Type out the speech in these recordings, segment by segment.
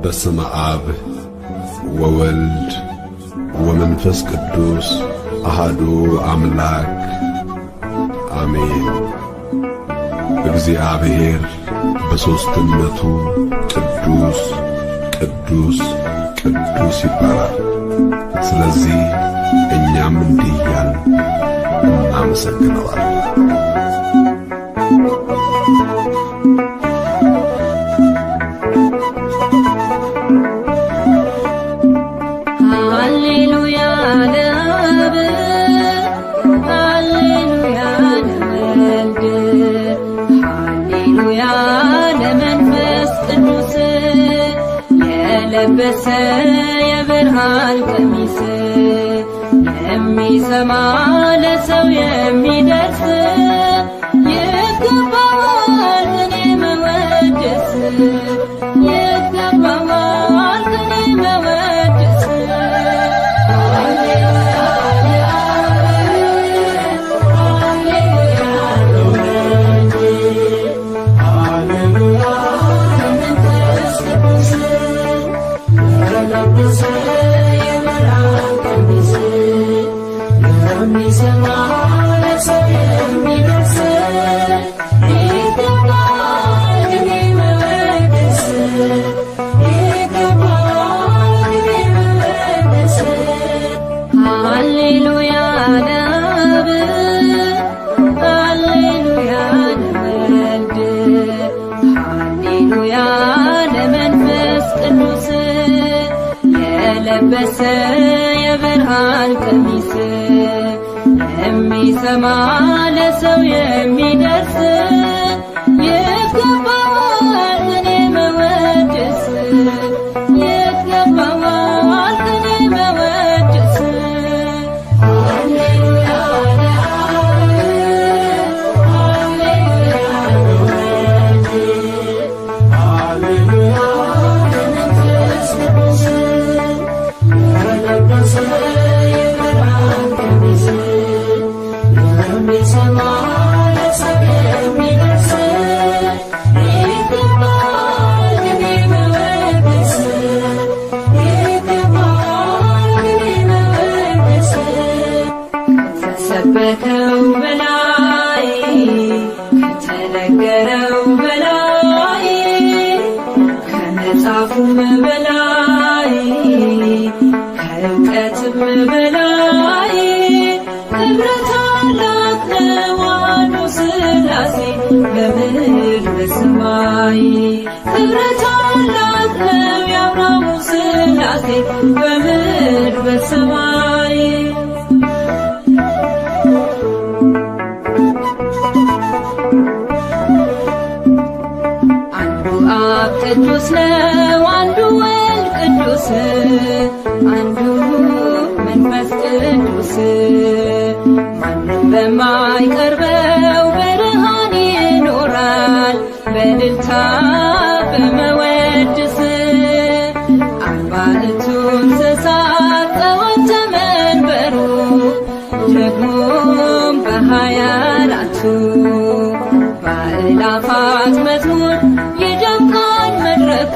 በስመ አብ ወወልድ ወመንፈስ ቅዱስ አሐዱ አምላክ አሜን። እግዚአብሔር በሦስትነቱ ቅዱስ ቅዱስ ቅዱስ ይባላል። ስለዚህ እኛም እንዲህ እያልን እናመሰግነዋለን። የለበሰ የብርሃን ቀሚስ የሚሰማ ለሰው የሚደርስ ይገባዋል እኔ መወደስ ይገባዋል እኔ መወደስ የለበሰ የብርሃን ቀሚስ የሚሰማ ለሰው የሚደርስ ይገባዋል እኔ መወደስ ይገባዋል እኔ መወደስ ሃሌሉያ ከተሰበከው በላይ ከተነገረው በላይ ከመጽሐፉም በላይ ከእውቀትም በላይ ክብረ ታላቅ ነው አንዱ ሥላሴ በምድር በሰማይ ክብረ ታላቅ ነው የአብርሃሙ ሥላሴ በምድር በሰማይ ቅዱስ ነው አንዱ ወልድ ቅዱስ አንዱ መንፈስ ቅዱስ ማንም በማይቀርበው ብርሃን ይኖራል በእልልታ በመወድስ አርባዕቱ እንስሳት ጸዋተ መንበሩ ደግሞም በ24ቱ በአእላፋት መዝሙር ይደምቃል መድረኩ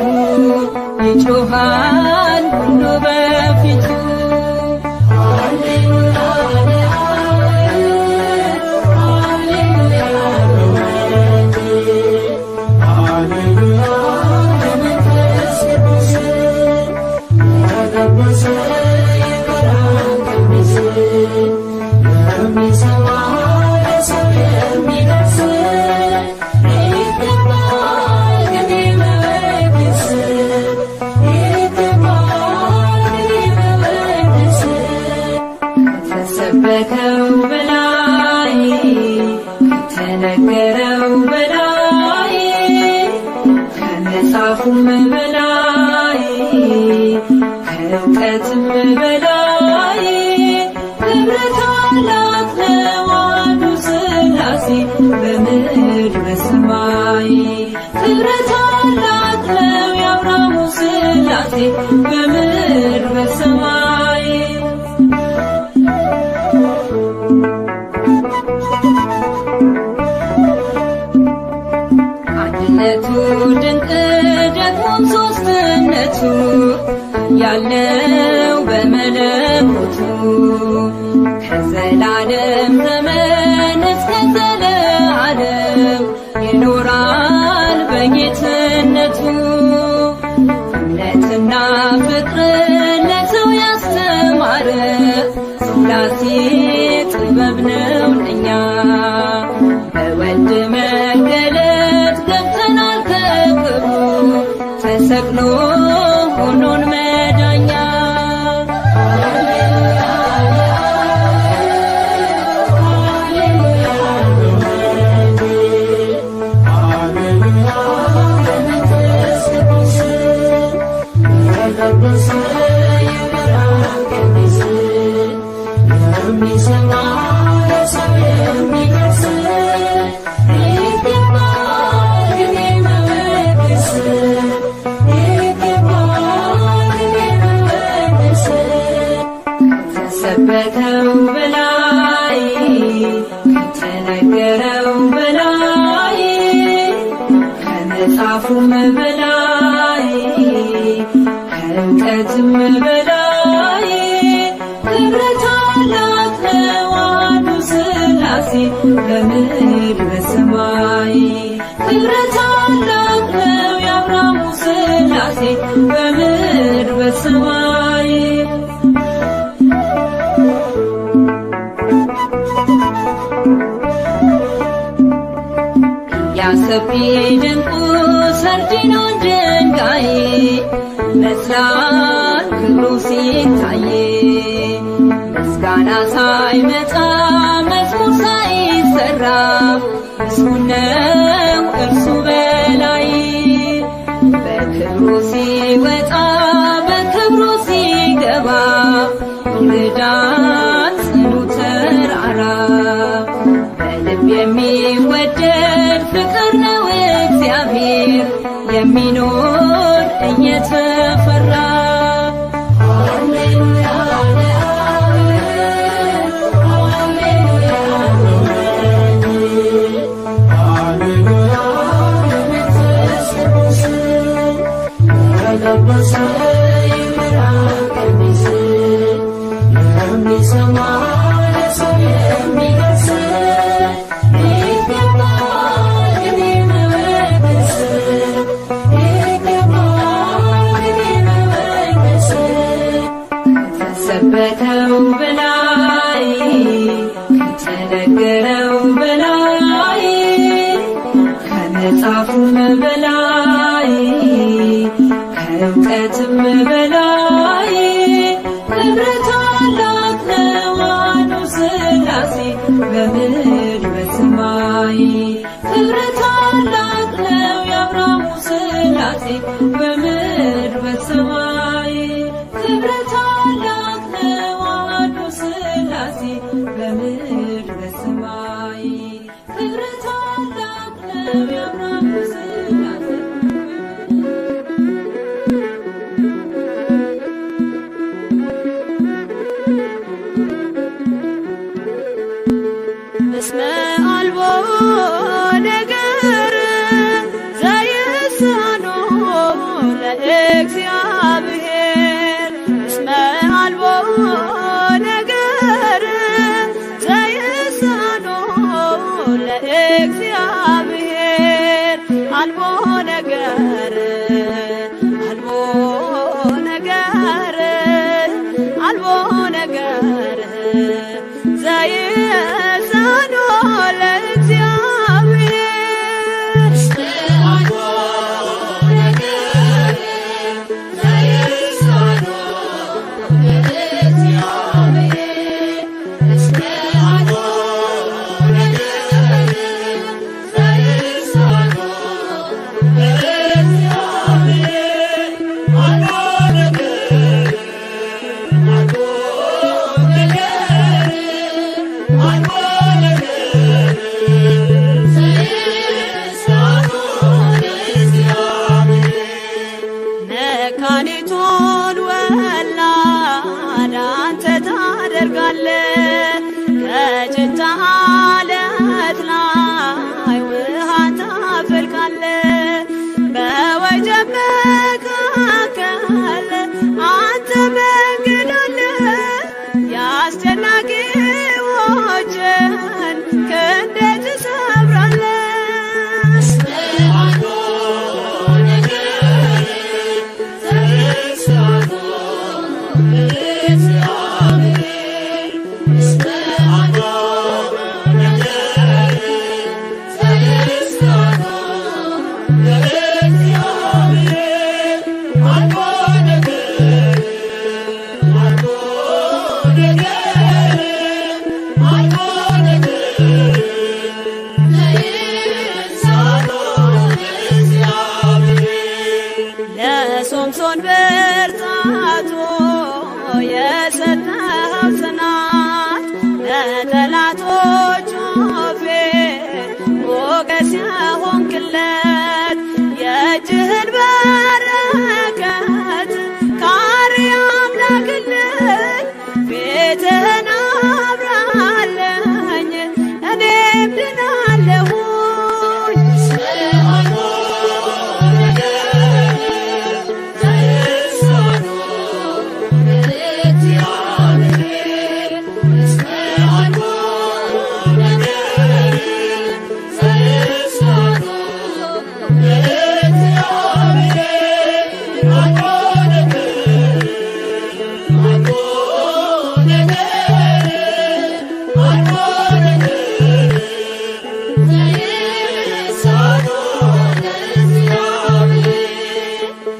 ይጮኻል ሁሉ በፊቱ ሃሌሉያ ሃሌሉያ ለመንፈስ ቅዱስ የለበሰ የብርሃን ቀሚስ የሚሰማ ለሰው የሚደርስ ከተሰበከው በላይ ከተነገረው በላይ ከመጽሐፉም በላይ ከእውቀትም በላይ ክብረ ታላቅ ነው አንዱ ሥላሴ በምድር በሰማይ ክብረ ታላቅ ነው የአብርሃሙ ሥላሴ በምድር በሰማይ አንድነቱ ድንቅ ደግሞም ሦስትነቱ በሕይወቱ ያለው በመለኮቱ ከዘላለም ዘመን እስከ ዘለዓለም ይኖራል በጌትነቱ። እምነትና ፍቅርን ለሰው ያስተማረ ሥላሴ ጥበብ ነው ለኛ። በወልድ መገለጥ ገብተናል ከክብሩ ተሰቅሎ ሆኖን መዳኛ። ከተሰበከው በላይ ከተነገረው በላይ ከመጽሐፉም በላይ ከእውቀትም በላይ ክብረ ታላቅ ነው አንዱ ሥላሴ በምድር በሰማይ። ክብረ ታላቅ ነው የአብርሃሙ ሥላሴ በምድር በሰማይ። ያሰቢ ድንቁ ሰርዲኖን ድንጋይ መስላል ክብሩ ሲታይ ምስጋና ሳይመጣ መዝሙር ሳይሰራ ምስጉን ነው እርሱ በላይ። በክብሩ ሲወጣ በክብሩ ሲገባ ይርዳን ጽኑ ተራራ። በልብ የሚወደድ ፍቅር ነው እግዚአብሔር የሚኖር እየተፈራ። ሃሌሉያ ለአብ ሃሌሉያ ሃሌሉያ ለመንፈስ ቅዱስ የለበሰ የብርሃን ቀሚስ የሚሰማ ለሰው የሚደርስ ከተሰበከው በላይ ከተነገረው በላይ ከመጽሐፉም በላይ ከእውቀትም በላይ ክብረ ታላቅ ነው አንዱ ሥላሴ በምድር በሰማይ። ክብረ ታላቅ ነው የአብርሃሙ ሥላሴ በምድር በሰማይ። ክብረ ታላቅ ነው አንዱ ሥላሴ በምድር በሰማይ። ክብረ ታላቅ ነው የአብርሃሙ ሥላሴ። እስመ አልቦ ነገር ዘይሳኖ ለእግዚአብሔር። እስመ አልቦ ነገር ዘይሳኖ ለእግዚአብሔር። አልቦ ነገር አልቦ ነገር አልቦ ነገር ዘይሳኖ ለእግዚአብሔር። የሶምሶን ብርታቱ የሰጠው ጽናት ለጠላቶቹ ፊት ሞገስ የሆንክለት የእጅህን በረከት ከአርያም ላክልኝ ቤትህን አብራለኝ እኔም ድናለሁኝ።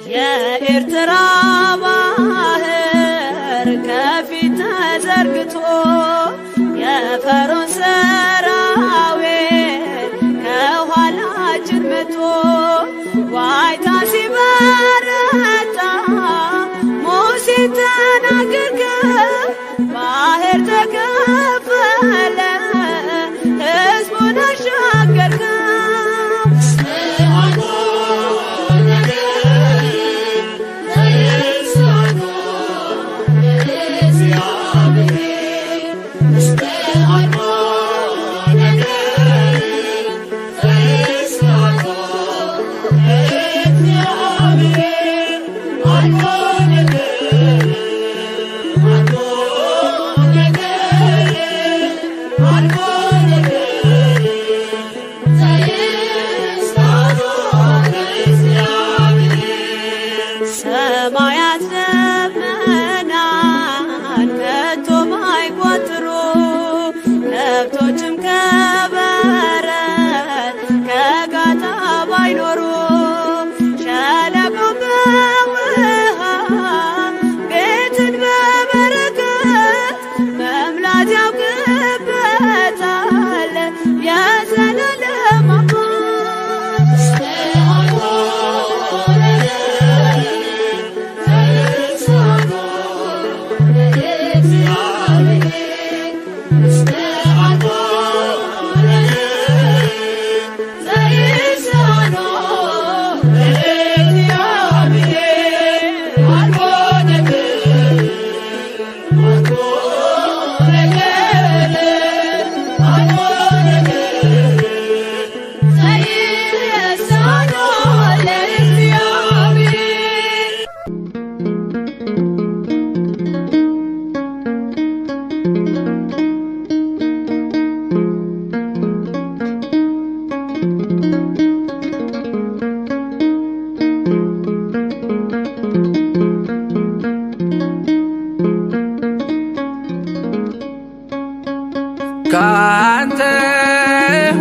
የኤርትራ ባህር ከፊት ተዘርግቶ የፈርዖን ሰራዊት ከኋላችን መቶ ዋይታ ሲበረታ ሙሴን ተናገርከው ባህር ተከፈለ ሕዝቡን አሻገርከው። ሰማያት ደመናን ከቶ ማይቋጥሩ ከብቶችም ከበረት ከጋጣ ባይኖሩ ሸለቆም በውሃ ቤትን በበረከት መምላት ያውቅበታል የዘላለም ካንተ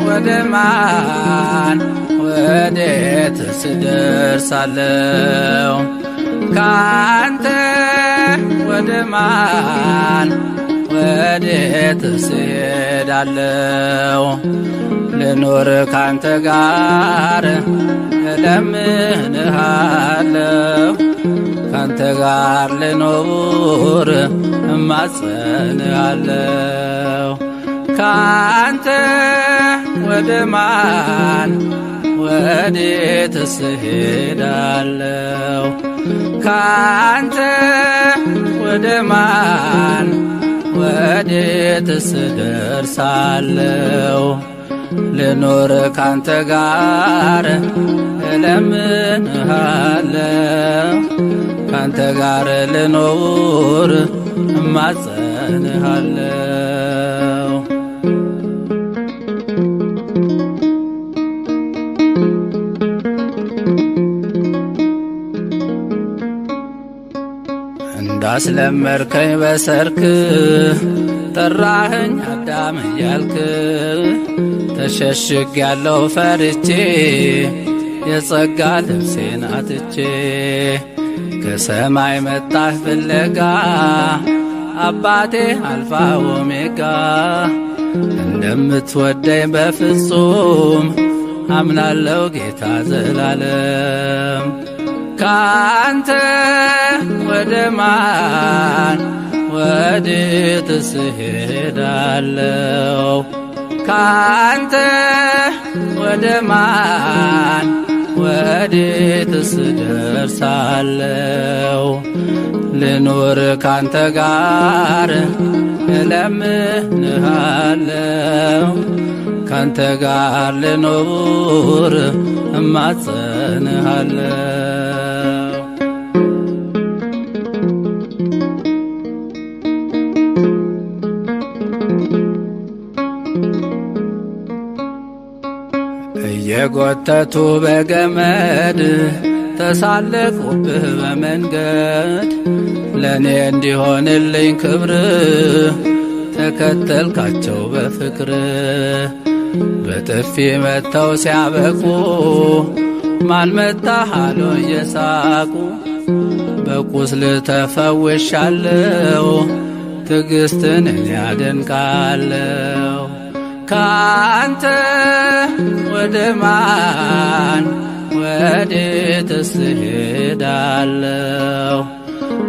ወደ ማን ወዴትስ እደርሳለሁ? ካንተ ወደ ማን ወዴትስ እሄዳለሁ? ልኖር ካንተ ጋር እለምንሃለሁ፣ ካንተ ጋር ልኖር እማጸንሃለሁ። ካንተ ወደ ማን ወዴትስ እሄዳለሁ? ካንተ ወደ ማን ወዴትስ እደርሳለሁ? ልኖር ካንተ ጋር እለምንሃለሁ፣ ካንተ ጋር ልኖር እማጸንሃለሁ። እንዳስለመድከኝ በሰርክ ጠራኸኝ አዳም እያልክ ተሸሽግ ያለው ፈርቼ የጸጋ ልብሴን አጥቼ ከሰማይ መጣህ ፍለጋ አባቴ አልፋ ኦሜጋ እንደምትወደኝ በፍጹም አምናለው ጌታ ዘላለም ካንተ ወደ ማን ወዴትስ እሄዳለሁ? ካንተ ወደ ማን ወዴትስ ደርሳለሁ? ልኑር ካንተ ጋር እለምንሃለሁ፣ ካንተ ጋር ልኑር እማጸንሃለሁ። እየጎተቱ በገመድ ተሳለቁብህ በመንገድ፣ ለእኔ እንዲሆንልኝ ክብር ተከተልካቸው በፍቅር። በጥፊ መተው ሲያበቁ ማን መታህ አሉ እየሳቁ፣ በቁስል ተፈውሻለሁ ትዕግሥትን እኔ አደንቃለሁ። ካንተ ወደ ማን ወዴትስ እሄዳለሁ?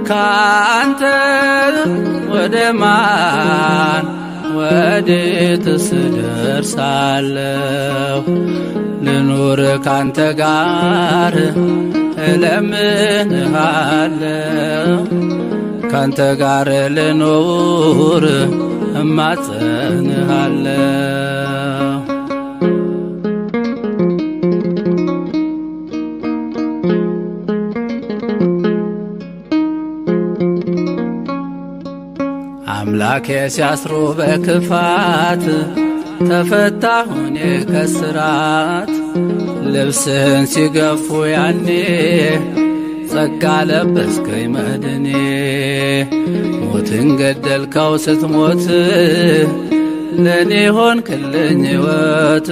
ካንተ ወደ ማን ወዴትስ ደርሳለሁ? ልኑር ካንተ ጋር እለምንሃለሁ፣ ካንተ ጋር ልኑር እማጸንሃለሁ። አምላኬ ሲያስሩ በክፋት ተፈታሁ እኔ ከስራት፣ ልብስህን ሲገፉ ያኔ ጸጋ ለበስከኝ መድኔ። ሞትን ገደልከው ስትሞት ለእኔ ሆንክልኝ ሕይወት፣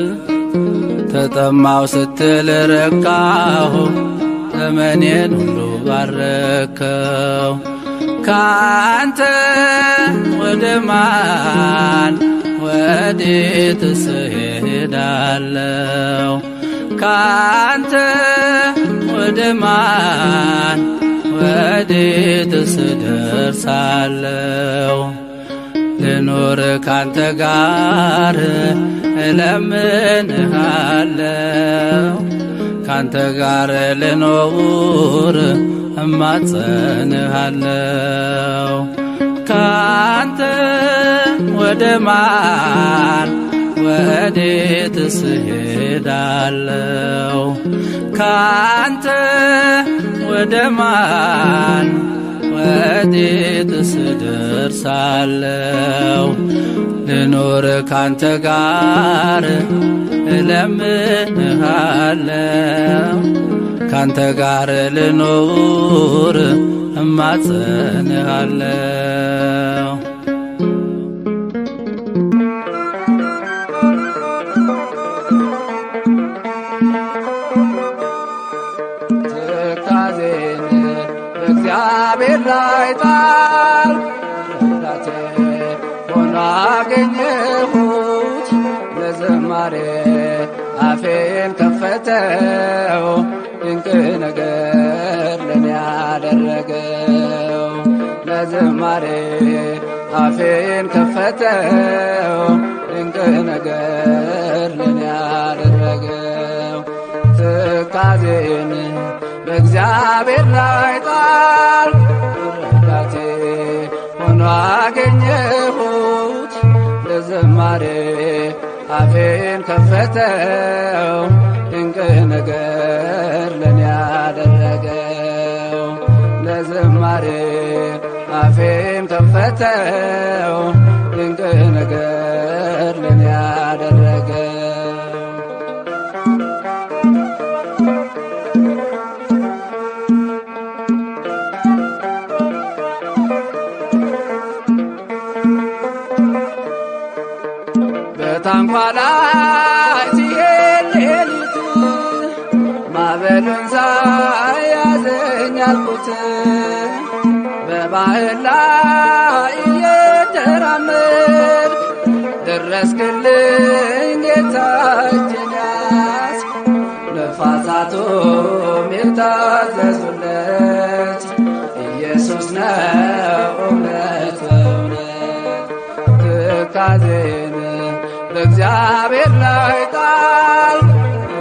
ተጠማው ስትል ረካሁ ዘመኔን ሁሉ ባረከው። ካንተ ወደ ማን ወዴትስ እሄዳለሁ? ካንተ ወደ ማን ወዴትስ ደርሳለሁ? ልኑር ካንተ ጋር እለምንሃለሁ፣ ካንተ ጋር ልኑር እማጸንሃለሁ። ካንተ ወደ ማን ወዴትስ እሄዳለሁ? ካንተ ወደ ማን ወዴትስ ደርሳለሁ? ልኑር ካንተ ጋር እለምንሃለሁ፣ ካንተ ጋር ልኑር እማጸንሃለሁ። ትካዜን በእግዚአብሔር ላይ ጣልኩ፣ ረዳቴ ሆኖ አገኘሁት። ለዝማሬ አፌን ከፈተው፣ ድንቅ ነገር ለኔ ያደረገው። ለዝማሬ አፌን ከፈተው፣ ድንቅ ነገር ለኔ ያደረገው። ትካዜን በእግዚአብሔር ላይ ጣልኩ፣ ረዳቴ ሆኖ አገኘሁት። ለዝማሬ አፌን ከፈተው፣ ድንቅ ነገር ለኔ ያደረገው። ለዝማሬ አፌን ከፈተው፣ ድንቅ ነገር ለኔ ያደረገው። በታንኳ ላይ ሲሄድ ሌሊቱ፣ ማዕበሉን ሳያዘኝ አልኩት። በባህር ላይ እየተራመድክ ደረስክልኝ ጌታ፣ እጄን ያዝክ። ነፋሳቱም ይፍታ ታዘዙለት። ኢየሱስ ነው እውነት እውነት። ትካዜን በእግዚአብሔር ላይ ጣል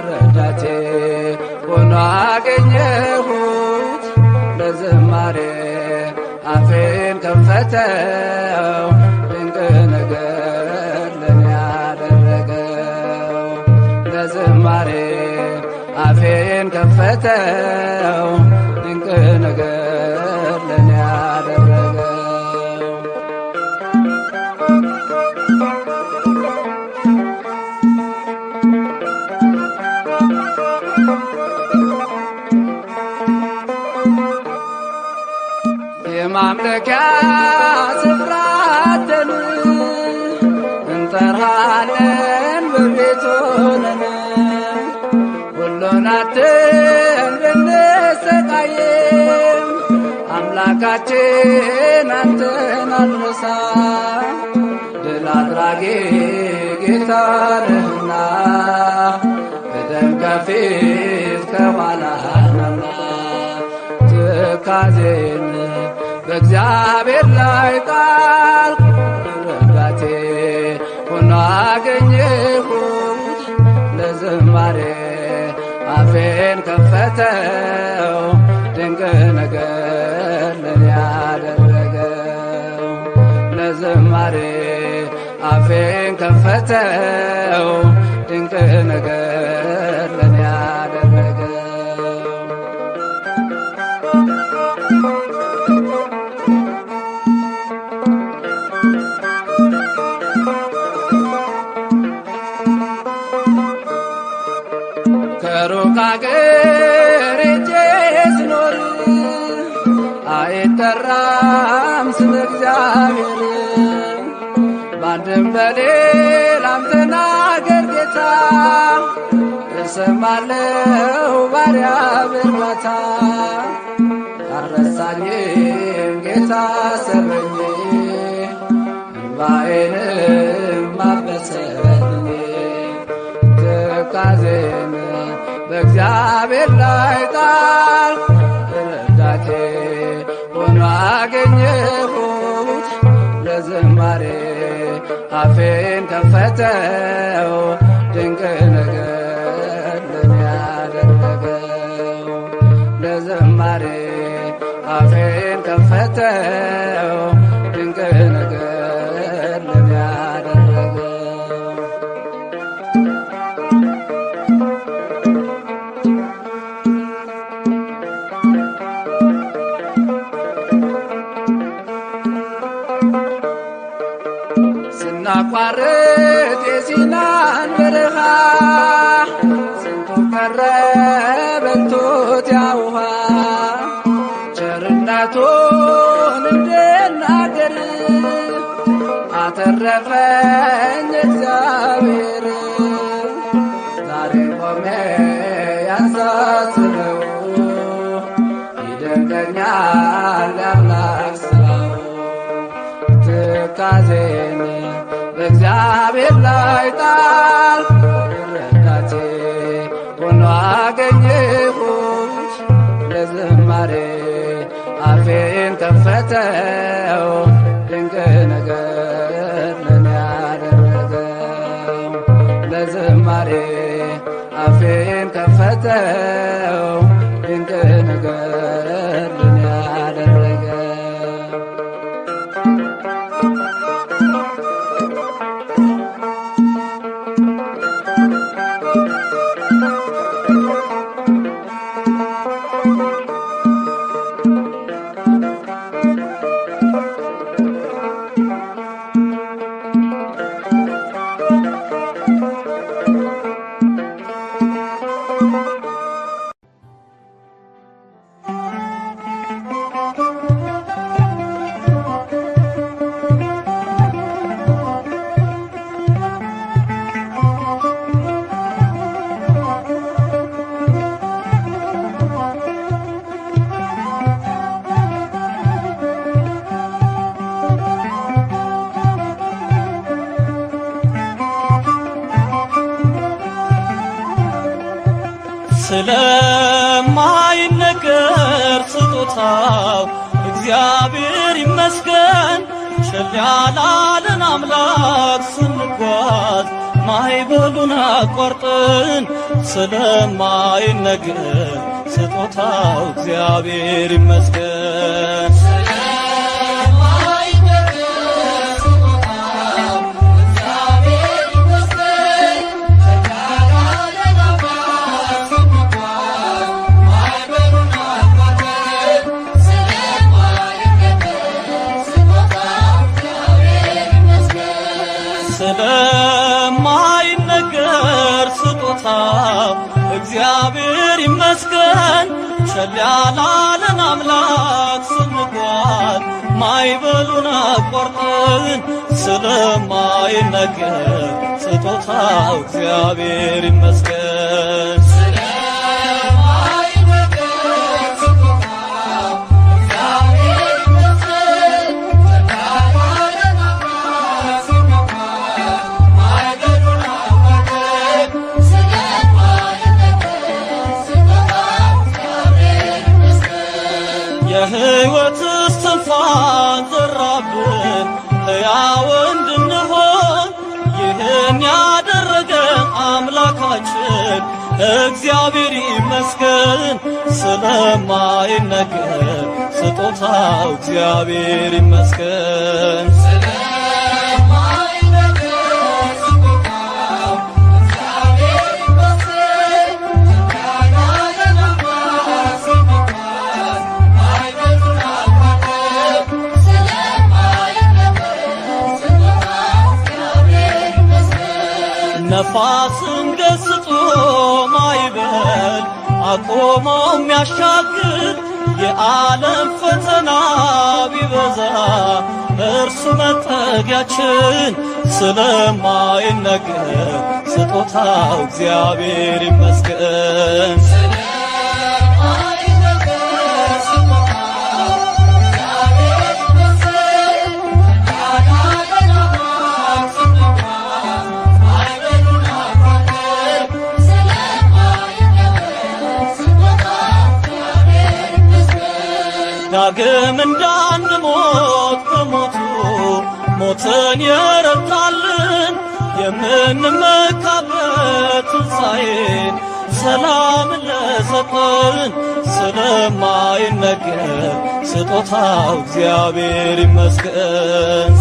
ረዳቴ ሆኖ አገኘሁት። ለዝማሬ አፌን ከፈተው ድንቅ ነገር ለኔ ያደረገው። ለዝማሬ አፌን ከፈተው ድንቅ ነገር ለኔ ያደረገው። የማምለኪያ ስፍራትን እንጠራለን በቤቱ ሆነን ሁሉን አጥተን ብንሰቃይም አምላካችን አንተን አንረሳ። ድል አድራጊ ጌታ ነህና ቀደም ከፊት ከኋላ ነህና። ትካዜን በእግዚአብሔር ላይ ጣልኩ ረዳቴ ሆኖ አገኘሁት። ለዝማሬ አፌን ከፈተው ድንቅ ነገር ለኔ ያደረገው። ለዝማሬ አፌን ከፈተው ድንቅ ነገር ለኔ ያደረገው። ከሩቅ አገር ሄጄ ስኖር አይጠራም ስለ እግዚአብሔር። በአንድም በሌላም ተናገር ጌታ እሰማለሁ ባሪያ በርካታ። አልረሳኝም ጌታ ሰበኝ እንባዬንም አበሰልኝ። ትካዜን በእግዚአብሔር ላይ ጣልኩ ረዳቴ ሆኖ አገኘሁት። ለዝማሬ አፌን ከፈተው ድንቅ ነገር ለኔ ያደረገው። ለዝማሬ አፌን ከፈተው ድንቅ ነገር ለኔ ያደረገው። ስናቋርጥ የሲናን በረሃ ስንቱ ቀረ በልቶት ያ ውሃ። ቸርነቱን እንድናገር አተረፈኝ እግዚአብሔር። ዛሬ ቆሜ ያሳስበው ይደንቀኛል አምላክ ስራው። ትካዜን በእግዚአብሔር ላይ ጣልኩ ረዳቴ ሆኖ አገኘሁት። ለዝማሬ አፌን ከፈተው ድንቅ ነገር ለኔ ያደረገው። ለዝማሬ አፌን ከፈተው ድንቅ ነገር ለኔ ያደረገው። ስለማይነ ስጦታው እግዚአብሔር ይመስገን። ቸል ያላለን አምላክ ስንጓዝ ማዕበሉን አቋርጠን ስለማይነገር ስጦታው እግዚአብሔር ይመስገን። ስለማይነገር ስጦታው እግዚአብሔር ይመስገን። ቸል ያላለን አምላክ ስንጓዝ ማዕበሉን አቋርጠን ስለማይነገር ስጦታው እግዚአብሔር ይመስገን። የሕይወት እስትንፋስ ዘራብን ሕያው እንድንሆን ይህን ያደረገ አምላካችን እግዚአብሔር ይመስገን። ስለማይነገር ስጦታው እግዚአብሔር ይመስገን። ነፋስን ገስጾ ማዕበል አቆሞ የሚያሻግር የዓለም ፈተና ቢበዛ እርሱ መጠጊያችን። ስለማይነገር ስጦታው እግዚአብሔር ይመስገን። ዳግም እንዳንሞት በሞቱ ሞትን የረታልን የምንመካበት ትንሣኤን ሰላምን ለሰጠን ስለማይነገር ስጦታው እግዚአብሔር ይመስገን።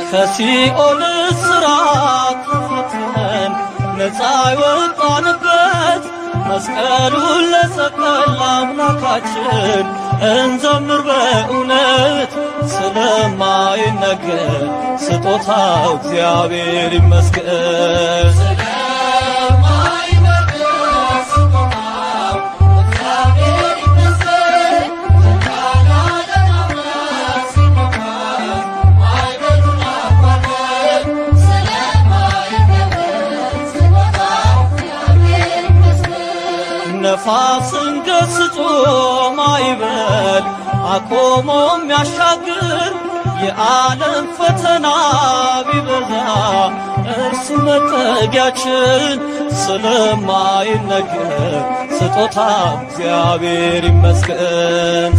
ከሲኦል እስራት ተፈተን ነፃ የወጣንበት መስቀሉን ለሰቀል አምላካችን እንዘምር በእውነት ስለማይነገር ስጦታው እግዚአብሔር ይመስገን። ነፋስን ገስጾ ማዕበል አቆሞ የሚያሻግር የዓለም ፈተና ቢበዛ እርሱ መጠጊያችን። ስለማይነገር ስጦታው እግዚአብሔር ይመስገን።